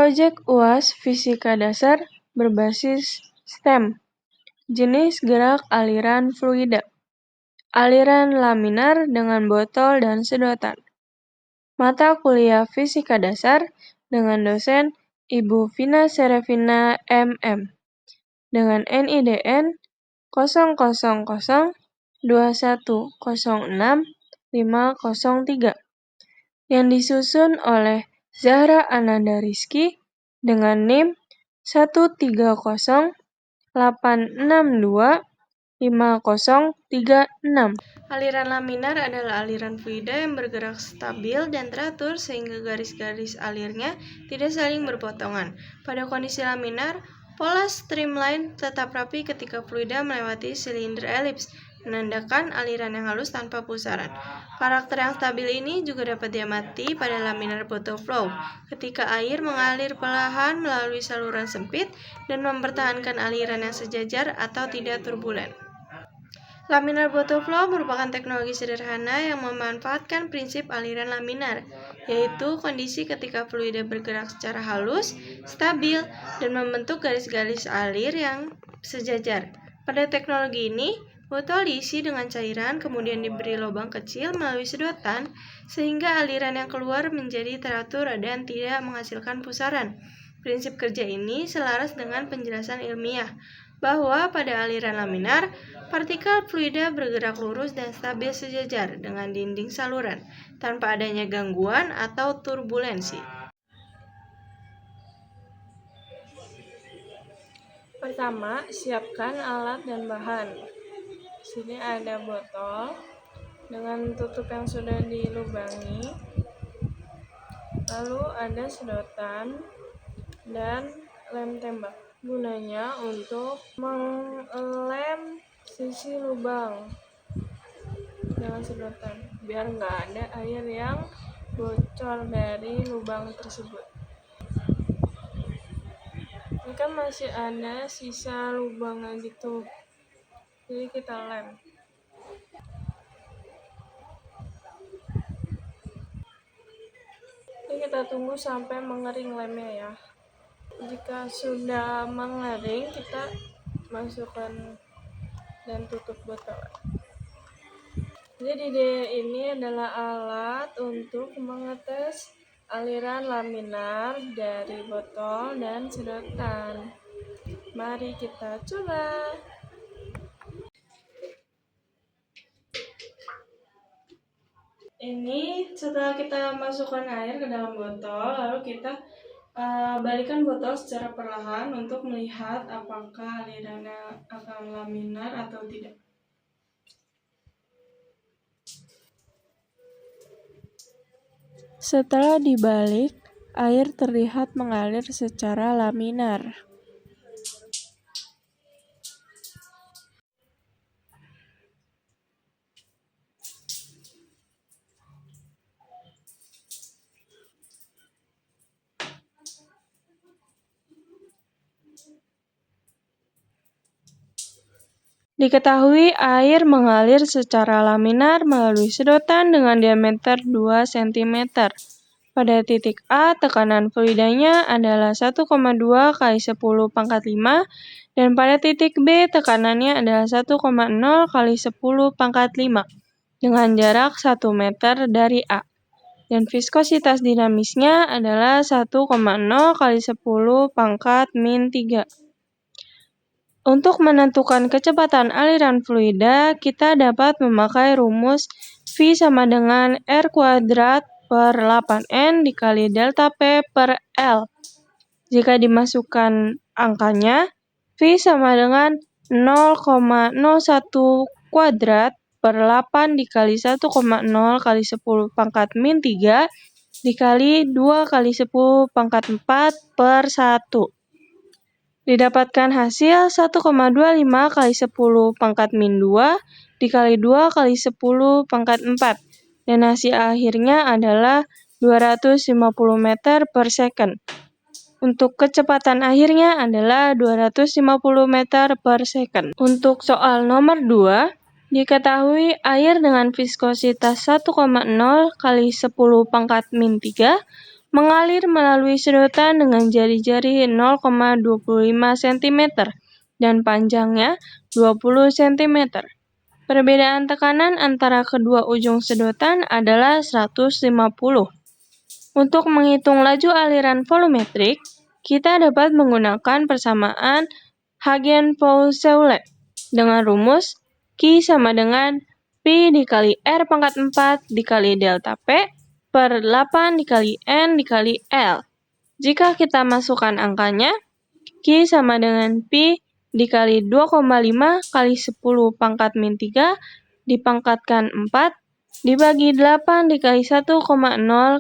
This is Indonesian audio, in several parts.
Proyek UAS Fisika Dasar berbasis STEM. Jenis gerak aliran fluida. Aliran laminar dengan botol dan sedotan. Mata kuliah Fisika Dasar dengan dosen Ibu Vina Serevina MM. Dengan NIDN 0002106 503 yang disusun oleh Zahra Ananda Rizky dengan NIM 13086250036. Aliran laminar adalah aliran fluida yang bergerak stabil dan teratur sehingga garis-garis alirnya tidak saling berpotongan. Pada kondisi laminar, pola streamline tetap rapi ketika fluida melewati silinder elips, menandakan aliran yang halus tanpa pusaran. Karakter yang stabil ini juga dapat diamati pada laminar bottle flow, ketika air mengalir perlahan melalui saluran sempit dan mempertahankan aliran yang sejajar atau tidak turbulen. Laminar bottle flow merupakan teknologi sederhana yang memanfaatkan prinsip aliran laminar, yaitu kondisi ketika fluida bergerak secara halus, stabil, dan membentuk garis-garis alir yang sejajar. Pada teknologi ini, botol diisi dengan cairan kemudian diberi lubang kecil melalui sedotan sehingga aliran yang keluar menjadi teratur dan tidak menghasilkan pusaran. Prinsip kerja ini selaras dengan penjelasan ilmiah bahwa pada aliran laminar, partikel fluida bergerak lurus dan stabil sejajar dengan dinding saluran tanpa adanya gangguan atau turbulensi. Pertama, siapkan alat dan bahan. Sini ada botol dengan tutup yang sudah dilubangi, lalu ada sedotan dan lem tembak. Gunanya untuk mengelem sisi lubang dengan sedotan biar nggak ada air yang bocor dari lubang tersebut. Ini kan masih ada sisa lubangnya gitu, jadi kita lem. Ini kita tunggu sampai mengering lemnya ya. Jika sudah mengering, kita masukkan dan tutup botol. Jadi ini adalah alat untuk mengetes aliran laminar dari botol dan sedotan. Mari kita coba. Ini setelah kita masukkan air ke dalam botol, lalu kita balikan botol secara perlahan untuk melihat apakah alirannya akan laminar atau tidak. Setelah dibalik, air terlihat mengalir secara laminar. Diketahui air mengalir secara laminar melalui sedotan dengan diameter 2 cm. Pada titik A, tekanan fluidanya adalah 1,2 kali 10 pangkat 5, dan pada titik B, tekanannya adalah 1,0 kali 10 pangkat 5, dengan jarak 1 meter dari A. Dan viskositas dinamisnya adalah 1,0 kali 10 pangkat min 3. Untuk menentukan kecepatan aliran fluida, kita dapat memakai rumus V sama dengan R kuadrat per 8N dikali delta P per L. Jika dimasukkan angkanya, V sama dengan 0,01 kuadrat per 8 dikali 1,0 kali 10 pangkat min 3 dikali 2 kali 10 pangkat 4 per 1. Didapatkan hasil 1,25 kali 10 pangkat min 2 dikali 2 kali 10 pangkat 4. Dan hasil akhirnya adalah 250 meter per second. Untuk kecepatan akhirnya adalah 250 meter per second. Untuk soal nomor 2, diketahui air dengan viskositas 1,0 kali 10 pangkat min 3 mengalir melalui sedotan dengan jari-jari 0,25 cm dan panjangnya 20 cm. Perbedaan tekanan antara kedua ujung sedotan adalah 150. Untuk menghitung laju aliran volumetrik, kita dapat menggunakan persamaan Hagen-Poiseuille dengan rumus Q sama dengan Pi dikali R pangkat 4 dikali delta P per 8 dikali N dikali L. Jika kita masukkan angkanya, Q sama dengan Pi dikali 2,5 kali 10 pangkat min 3 dipangkatkan 4 dibagi 8 dikali 1,0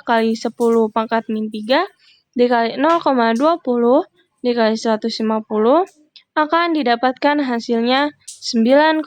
kali 10 pangkat min 3 dikali 0,20 dikali 150 akan didapatkan hasilnya 9,2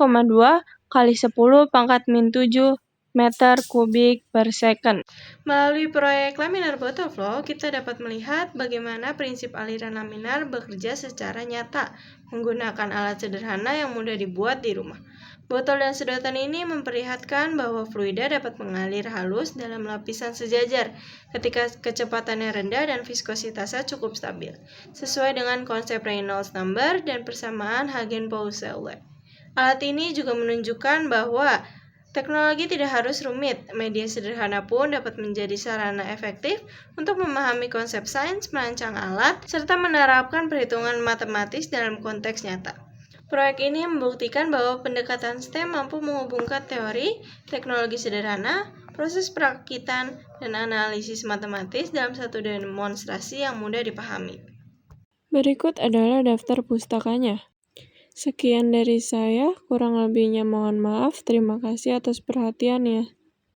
kali 10 pangkat min 7 meter kubik per second. Melalui proyek laminar bottle flow, kita dapat melihat bagaimana prinsip aliran laminar bekerja secara nyata menggunakan alat sederhana yang mudah dibuat di rumah. Botol dan sedotan ini memperlihatkan bahwa fluida dapat mengalir halus dalam lapisan sejajar ketika kecepatannya rendah dan viskositasnya cukup stabil, sesuai dengan konsep Reynolds number dan persamaan Hagen-Poiseuille. Alat ini juga menunjukkan bahwa teknologi tidak harus rumit, media sederhana pun dapat menjadi sarana efektif untuk memahami konsep sains merancang alat serta menerapkan perhitungan matematis dalam konteks nyata. Proyek ini membuktikan bahwa pendekatan STEM mampu menghubungkan teori, teknologi sederhana, proses perakitan, dan analisis matematis dalam satu demonstrasi yang mudah dipahami. Berikut adalah daftar pustakanya. Sekian dari saya, kurang lebihnya mohon maaf. Terima kasih atas perhatiannya.